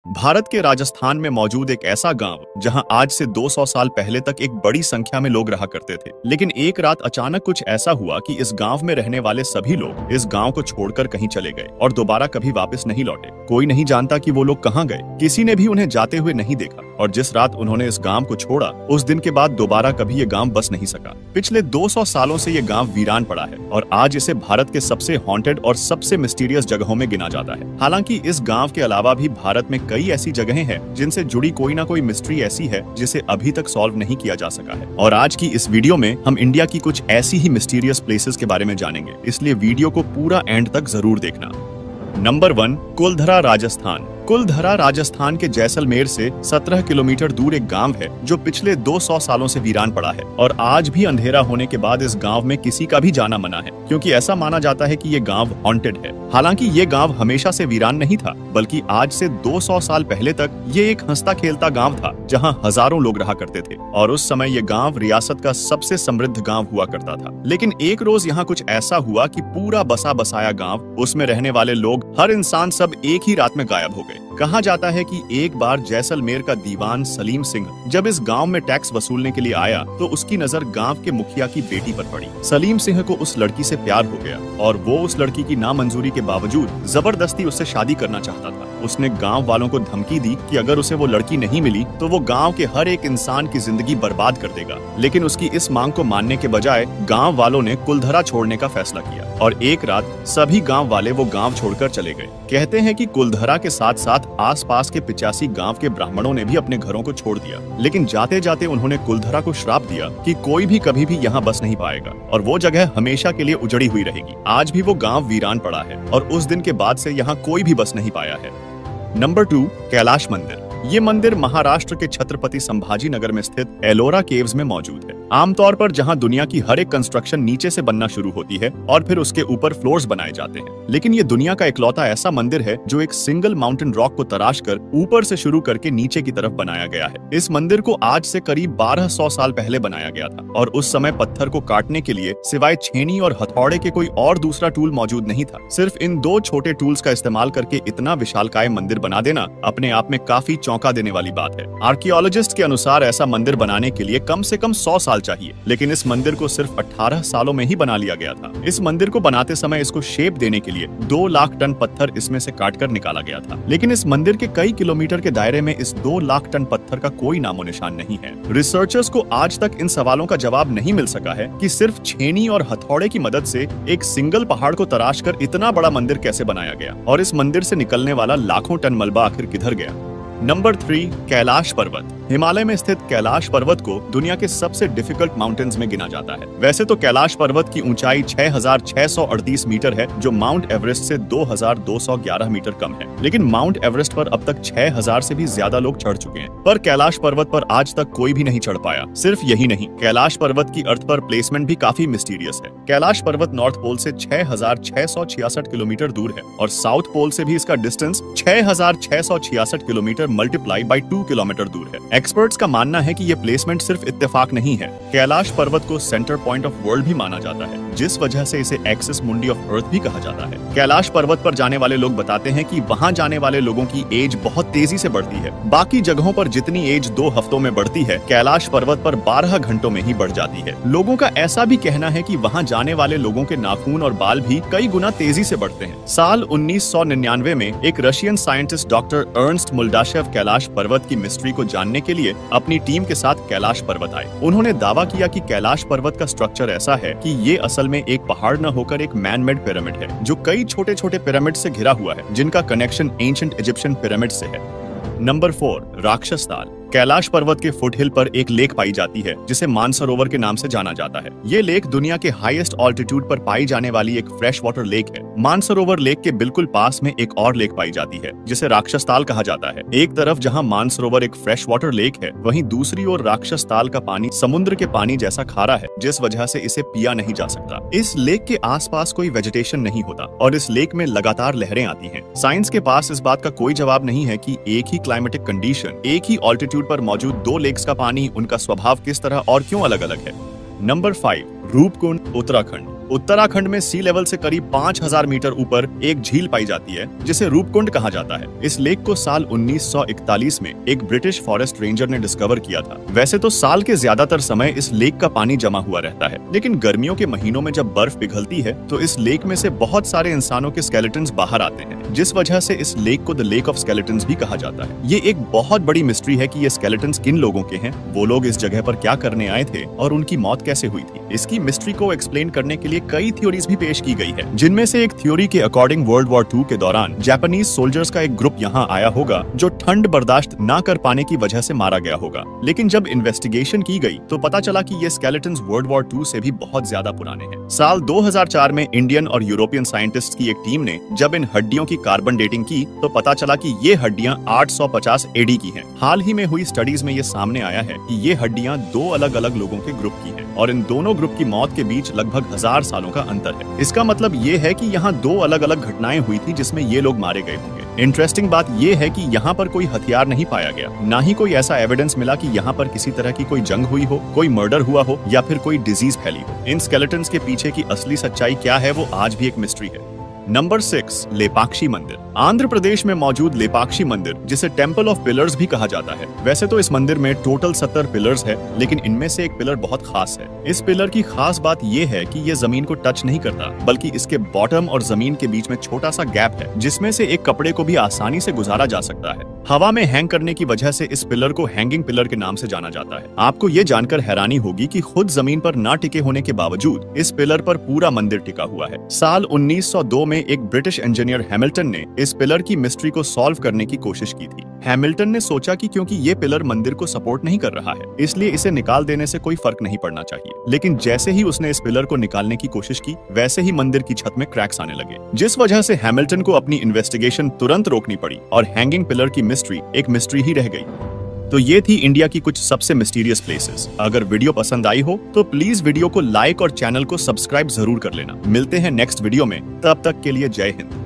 भारत के राजस्थान में मौजूद एक ऐसा गांव जहां आज से 200 साल पहले तक एक बड़ी संख्या में लोग रहा करते थे। लेकिन एक रात अचानक कुछ ऐसा हुआ कि इस गांव में रहने वाले सभी लोग इस गांव को छोड़कर कहीं चले गए और दोबारा कभी वापस नहीं लौटे। कोई नहीं जानता कि वो लोग कहां गए, किसी ने भी उन्हें जाते हुए नहीं देखा और जिस रात उन्होंने इस गांव को छोड़ा उस दिन के बाद दोबारा कभी ये गांव बस नहीं सका। पिछले 200 सालों से ये गांव वीरान पड़ा है और आज इसे भारत के सबसे हॉन्टेड और सबसे मिस्टीरियस जगहों में गिना जाता है। हालांकि इस गांव के अलावा भी भारत में कई ऐसी जगहें हैं जिनसे जुड़ी कोई ना कोई मिस्ट्री ऐसी है जिसे अभी तक सॉल्व नहीं किया जा सका है। और आज की इस वीडियो में हम इंडिया की कुछ ऐसी ही मिस्टीरियस प्लेसेस के बारे में जानेंगे, इसलिए वीडियो को पूरा एंड तक जरूर देखना। नंबर 1, कुलधरा राजस्थान। कुलधरा राजस्थान के जैसलमेर से 17 किलोमीटर दूर एक गांव है जो पिछले 200 सालों से वीरान पड़ा है और आज भी अंधेरा होने के बाद इस गांव में किसी का भी जाना मना है, क्योंकि ऐसा माना जाता है कि ये गांव हॉन्टेड है। हालांकि ये गांव हमेशा से वीरान नहीं था, बल्कि आज से 200 साल पहले तक ये एक हंसता खेलता गांव था जहां हजारों लोग रहा करते थे और उस समय ये गांव रियासत का सबसे समृद्ध गांव हुआ करता था। लेकिन एक रोज यहाँ कुछ ऐसा हुआ कि पूरा बसा बसाया गांव, उसमें रहने वाले लोग, हर इंसान, सब एक ही रात में गायब हो गए। कहा जाता है कि एक बार जैसलमेर का दीवान सलीम सिंह जब इस गांव में टैक्स वसूलने के लिए आया तो उसकी नजर गांव के मुखिया की बेटी पर पड़ी। सलीम सिंह को उस लड़की से प्यार हो गया और वो उस लड़की की नामंजूरी के बावजूद जबरदस्ती उससे शादी करना चाहता था। उसने गांव वालों को धमकी दी कि अगर उसे वो लड़की नहीं मिली तो वो गांव के हर एक इंसान की जिंदगी बर्बाद कर देगा। लेकिन उसकी इस मांग को मानने के बजाय गांव वालों ने कुलधरा छोड़ने का फैसला किया और एक रात सभी गांव वाले वो गांव छोड़कर चले गए। कहते हैं कि कुलधरा के साथ साथ आसपास के 85 गांव के ब्राह्मणों ने भी अपने घरों को छोड़ दिया, लेकिन जाते जाते उन्होंने कुलधरा को श्राप दिया कि कोई भी कभी भी यहाँ बस नहीं पाएगा और वो जगह हमेशा के लिए उजड़ी हुई रहेगी। आज भी वो गांव वीरान पड़ा है और उस दिन के बाद से यहाँ कोई भी बस नहीं पाया है। नंबर 2, कैलाश मंदिर। ये मंदिर महाराष्ट्र के छत्रपति संभाजी नगर में स्थित एलोरा केव्स में मौजूद है। आमतौर पर जहां दुनिया की हर एक कंस्ट्रक्शन नीचे से बनना शुरू होती है और फिर उसके ऊपर फ्लोर्स बनाए जाते हैं, लेकिन ये दुनिया का इकलौता ऐसा मंदिर है जो एक सिंगल माउंटेन रॉक को तराश कर ऊपर से शुरू करके नीचे की तरफ बनाया गया है। इस मंदिर को आज से करीब 1200 साल पहले बनाया गया था और उस समय पत्थर को काटने के लिए सिवाय छेनी और हथौड़े के कोई और दूसरा टूल मौजूद नहीं था। सिर्फ इन 2 छोटे टूल्स का इस्तेमाल करके इतना विशालकाय मंदिर बना देना अपने आप में काफी चौंका देने वाली बात है। आर्कियोलॉजिस्ट के अनुसार ऐसा मंदिर बनाने के लिए कम से कम 100 साल चाहिए, लेकिन इस मंदिर को सिर्फ 18 सालों में ही बना लिया गया था। इस मंदिर को बनाते समय इसको शेप देने के लिए 2 लाख टन पत्थर इसमें से काटकर निकाला गया था, लेकिन इस मंदिर के कई किलोमीटर के दायरे में इस 2 लाख टन पत्थर का कोई नामो निशान नहीं है। रिसर्चर्स को आज तक इन सवालों का जवाब नहीं मिल सका है कि सिर्फ छेनी और हथौड़े की मदद से एक सिंगल पहाड़ को तराश कर इतना बड़ा मंदिर कैसे बनाया गया और इस मंदिर से निकलने वाला लाखों टन मलबा आखिर किधर गया। नंबर 3, कैलाश पर्वत। हिमालय में स्थित कैलाश पर्वत को दुनिया के सबसे डिफिकल्ट माउंटेन्स में गिना जाता है। वैसे तो कैलाश पर्वत की ऊंचाई 6638 मीटर है, जो माउंट एवरेस्ट से 2211 मीटर कम है, लेकिन माउंट एवरेस्ट पर अब तक 6000 से भी ज्यादा लोग चढ़ चुके हैं, पर कैलाश पर्वत पर आज तक कोई भी नहीं चढ़ पाया। सिर्फ यही नहीं, कैलाश पर्वत की अर्थ पर प्लेसमेंट भी काफी मिस्टीरियस है। कैलाश पर्वत नॉर्थ पोल से 6666 किलोमीटर दूर है और साउथ पोल से भी इसका distance 6666 kilometre multiply by 2 kilometre दूर है। एक्सपर्ट्स का मानना है कि ये प्लेसमेंट सिर्फ इत्तेफाक नहीं है। कैलाश पर्वत को सेंटर पॉइंट ऑफ वर्ल्ड भी माना जाता है, जिस वजह से इसे एक्सिस मुंडी ऑफ अर्थ भी कहा जाता है। कैलाश पर्वत पर जाने वाले लोग बताते हैं कि वहां जाने वाले लोगों की एज बहुत तेजी से बढ़ती है। बाकी जगहों पर जितनी एज 2 हफ्तों में बढ़ती है, कैलाश पर्वत पर 12 घंटों में ही बढ़ जाती है। लोगों का ऐसा भी कहना है कि वहां जाने वाले लोगों के नाखून और बाल भी कई गुना तेजी से बढ़ते हैं। साल 1999 में एक Russian scientist doctor Ernst Muldashev Kailash पर्वत की मिस्ट्री को जानने के लिए अपनी टीम के साथ कैलाश पर्वत आए। उन्होंने दावा किया कि कैलाश पर्वत का स्ट्रक्चर ऐसा है कि ये असल में एक पहाड़ न होकर एक मैन मेड पिरामिड है, जो कई छोटे छोटे पिरामिड से घिरा हुआ है, जिनका कनेक्शन एंशिएंट इजिप्शियन पिरामिड से है। नंबर 4, राक्षस ताल। कैलाश पर्वत के फुटहिल पर एक लेक पाई जाती है जिसे मानसरोवर के नाम से जाना जाता है। ये लेक दुनिया के हाईएस्ट ऑल्टीट्यूड पर पाई जाने वाली एक फ्रेश वाटर लेक है। मानसरोवर लेक के बिल्कुल पास में एक और लेक पाई जाती है जिसे राक्षस ताल कहा जाता है। एक तरफ जहां मानसरोवर एक फ्रेश वाटर लेक है, वहीं दूसरी ओर राक्षस ताल का पानी समुद्र के पानी जैसा खारा है, जिस वजह से इसे पिया नहीं जा सकता। इस लेक के आसपास कोई वेजिटेशन नहीं होता और इस लेक में लगातार लहरें आती हैं। साइंस के पास इस बात का कोई जवाब नहीं है कि एक ही क्लाइमेटिक कंडीशन, एक ही ऑल्टीट्यूड पर मौजूद 2 लेक्स का पानी, उनका स्वभाव किस तरह और क्यों अलग अलग है। नंबर 5, रूपकुंड, उत्तराखंड। उत्तराखंड में सी लेवल से करीब 5000 मीटर ऊपर एक झील पाई जाती है जिसे रूपकुंड कहा जाता है। इस लेक को साल 1941 में एक ब्रिटिश फॉरेस्ट रेंजर ने डिस्कवर किया था। वैसे तो साल के ज्यादातर समय इस लेक का पानी जमा हुआ रहता है, लेकिन गर्मियों के महीनों में जब बर्फ पिघलती है तो इस लेक में से बहुत सारे इंसानों के स्केलेटन्स बाहर आते हैं, जिस वजह से इस लेक को द लेक ऑफ स्केलेटन्स भी कहा जाता है। ये एक बहुत बड़ी मिस्ट्री है कि ये स्केलेटन्स किन लोगों के हैं, वो लोग इस जगह पर क्या करने आए थे और उनकी मौत कैसे हुई थी। इसकी मिस्ट्री को एक्सप्लेन करने के लिए कई थ्योरीज भी पेश की गई है, जिनमें से एक थ्योरी के अकॉर्डिंग वर्ल्ड वॉर 2 के दौरान जापानीज सोल्जर्स का एक ग्रुप यहाँ आया होगा जो ठंड बर्दाश्त न कर पाने की वजह से मारा गया होगा। लेकिन जब इन्वेस्टिगेशन की गई तो पता चला कि ये स्केलेटन्स वर्ल्ड वॉर 2 से भी बहुत ज्यादा पुराने हैं। साल 2004 में इंडियन और यूरोपियन साइंटिस्ट्स की एक टीम ने जब इन हड्डियों की कार्बन डेटिंग की तो पता चला कि ये हड्डियां 850 एडी की हैं। हाल ही में हुई स्टडीज में ये सामने आया है कि ये हड्डियां दो अलग अलग लोगों के ग्रुप की हैं और इन दोनों ग्रुप की मौत के बीच लगभग 1000 सालों का अंतर है। इसका मतलब ये है कि यहाँ दो अलग अलग घटनाएं हुई थी जिसमें ये लोग मारे गए होंगे। इंटरेस्टिंग बात ये है कि यहाँ पर कोई हथियार नहीं पाया गया, ना ही कोई ऐसा एविडेंस मिला कि यहाँ पर किसी तरह की कोई जंग हुई हो, कोई मर्डर हुआ हो या फिर कोई डिजीज फैली हो। इन स्केलेटन्स के पीछे की असली सच्चाई क्या है वो आज भी एक मिस्ट्री है। नंबर 6, लेपाक्षी मंदिर। आंध्र प्रदेश में मौजूद लेपाक्षी मंदिर, जिसे टेम्पल ऑफ पिलर्स भी कहा जाता है। वैसे तो इस मंदिर में टोटल 70 पिलर्स है, लेकिन इनमें से एक पिलर बहुत खास है। इस पिलर की खास बात ये है कि ये जमीन को टच नहीं करता, बल्कि इसके बॉटम और जमीन के बीच में छोटा सा गैप है, जिसमें से एक कपड़े को भी आसानी से गुजारा जा सकता है। हवा में हैंग करने की वजह से इस पिलर को हैंगिंग पिलर के नाम से जाना जाता है। आपको ये जानकर हैरानी होगी कि खुद जमीन पर ना टिके होने के बावजूद इस पिलर पर पूरा मंदिर टिका हुआ है। साल 1902 में एक ब्रिटिश इंजीनियर हैमिल्टन ने इस पिलर की मिस्ट्री को सॉल्व करने की कोशिश की थी। हैमिल्टन ने सोचा कि क्योंकि ये पिलर मंदिर को सपोर्ट नहीं कर रहा है, इसलिए इसे निकाल देने से कोई फर्क नहीं पड़ना चाहिए। लेकिन जैसे ही उसने इस पिलर को निकालने की कोशिश की, वैसे ही मंदिर की छत में क्रैक्स आने लगे, जिस वजह से हैमिल्टन को अपनी इन्वेस्टिगेशन तुरंत रोकनी पड़ी और हैंगिंग पिलर की मिस्ट्री एक मिस्ट्री ही रह गई। तो ये थी इंडिया की कुछ सबसे मिस्टीरियस प्लेसेस। अगर वीडियो पसंद आई हो तो प्लीज वीडियो को लाइक और चैनल को सब्सक्राइब जरूर कर लेना। मिलते हैं नेक्स्ट वीडियो में, तब तक के लिए जय हिंद।